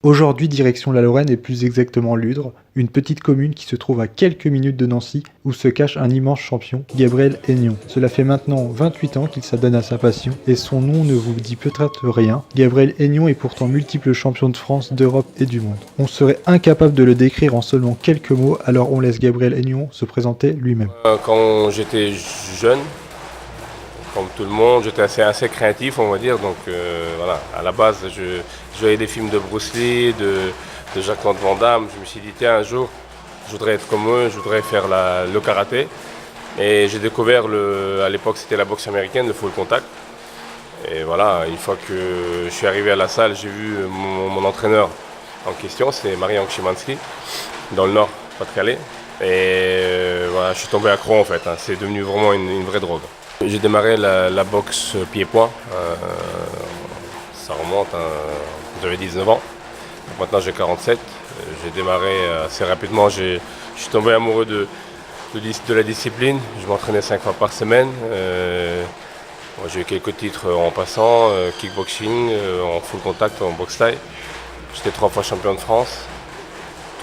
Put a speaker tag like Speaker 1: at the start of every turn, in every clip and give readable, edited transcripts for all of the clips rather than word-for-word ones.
Speaker 1: Aujourd'hui, direction la Lorraine et plus exactement Ludre, une petite commune qui se trouve à quelques minutes de Nancy, où se cache un immense champion, Gabriel Aignan. Cela fait maintenant 28 ans qu'il s'adonne à sa passion, et son nom ne vous dit peut-être rien. Gabriel Aignan est pourtant multiple champion de France, d'Europe et du monde. On serait incapable de le décrire en seulement quelques mots, alors on laisse Gabriel Aignan se présenter lui-même.
Speaker 2: Quand j'étais jeune, comme tout le monde, j'étais assez créatif, on va dire. Donc voilà, à la base, je voyais des films de Bruce Lee, de Jacques-Claude Van Damme. Je me suis dit, tiens, un jour, je voudrais être comme eux, je voudrais faire le karaté. Et j'ai découvert, à l'époque, c'était la boxe américaine, le full contact. Et voilà, une fois que je suis arrivé à la salle, j'ai vu mon entraîneur en question, c'est Marian Szymanski, dans le Nord, Pas-de-Calais. Et voilà, je suis tombé accro en fait, hein. C'est devenu vraiment une vraie drogue. J'ai démarré la boxe pied-point, ça remonte, hein, j'avais 19 ans, donc maintenant j'ai 47. J'ai démarré assez rapidement, je suis tombé amoureux de la discipline, je m'entraînais 5 fois par semaine. J'ai eu quelques titres en passant, kickboxing, en full contact, en boxe thaï. J'étais 3 fois champion de France,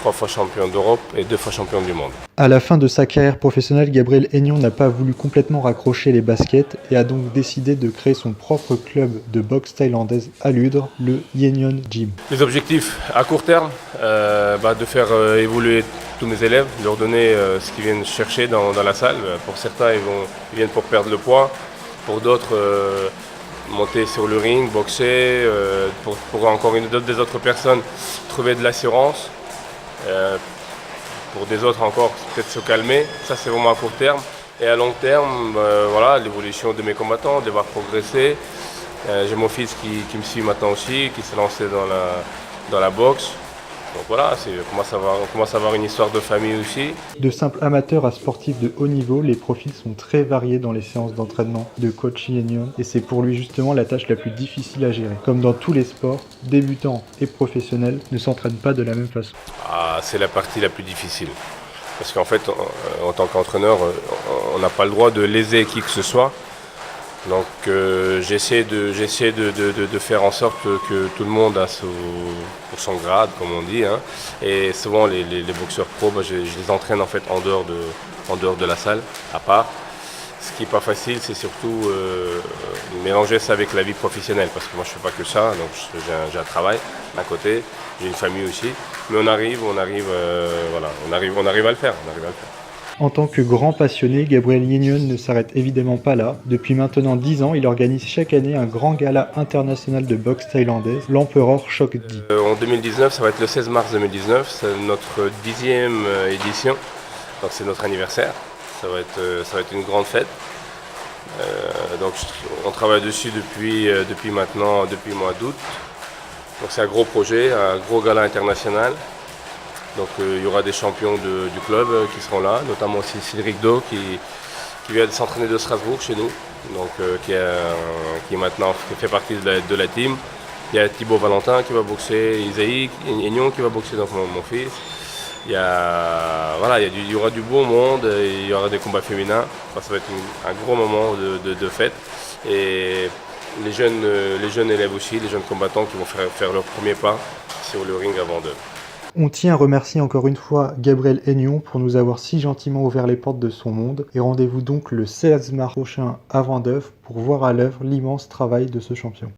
Speaker 2: 3 fois champion d'Europe et 2 fois champion du monde.
Speaker 1: À la fin de sa carrière professionnelle, Gabriel Aignan n'a pas voulu complètement raccrocher les baskets et a donc décidé de créer son propre club de boxe thaïlandaise à Ludre, le Aignan Gym.
Speaker 2: Les objectifs à court terme, de faire évoluer tous mes élèves, de leur donner ce qu'ils viennent chercher dans la salle. Pour certains, ils viennent pour perdre le poids, pour d'autres, monter sur le ring, boxer, pour encore des autres personnes, trouver de l'assurance. Pour des autres encore, peut-être se calmer. Ça, c'est vraiment à court terme. Et à long terme, voilà, l'évolution de mes combattants, de les voir progresser. J'ai mon fils qui me suit maintenant aussi, qui s'est lancé dans la boxe. Donc voilà, on commence à avoir une histoire de famille aussi.
Speaker 1: De simples amateurs à sportifs de haut niveau, les profils sont très variés dans les séances d'entraînement de coach Aignan et c'est pour lui justement la tâche la plus difficile à gérer. Comme dans tous les sports, débutants et professionnels ne s'entraînent pas de la même façon.
Speaker 2: Ah, c'est la partie la plus difficile. Parce qu'en fait, en tant qu'entraîneur, on n'a pas le droit de léser qui que ce soit. Donc j'essaie de faire en sorte que tout le monde a pour son grade, comme on dit, hein. Et souvent les boxeurs pro, je les entraîne en fait en dehors de la salle, à part. Ce qui n'est pas facile, c'est surtout mélanger ça avec la vie professionnelle, parce que moi je ne fais pas que ça, donc j'ai un travail à côté, j'ai une famille aussi. Mais on arrive à le faire.
Speaker 1: En tant que grand passionné, Gabriel Aignan ne s'arrête évidemment pas là. Depuis maintenant 10 ans, il organise chaque année un grand gala international de boxe thaïlandaise, l'Emperor Shokdi.
Speaker 2: En 2019, ça va être le 16 mars 2019, c'est notre 10e édition, donc c'est notre anniversaire. Ça va être une grande fête. Donc on travaille dessus depuis le mois d'août. Donc c'est un gros projet, un gros gala international. Donc il y aura des champions du club qui seront là, notamment aussi Cédric Do qui vient de s'entraîner de Strasbourg chez nous, donc qui maintenant fait partie de la team. Il y a Thibaut Valentin qui va boxer, Isaïe Aignan qui va boxer, donc mon fils. Il y aura du beau monde, il y aura des combats féminins. Enfin, ça va être un gros moment de fête. Et les jeunes élèves aussi, les jeunes combattants qui vont faire leur premier pas sur le ring avant d'eux.
Speaker 1: On tient à remercier encore une fois Gabriel Aignan pour nous avoir si gentiment ouvert les portes de son monde. Et rendez-vous donc le 16 mars prochain à Vendeuvre pour voir à l'œuvre l'immense travail de ce champion.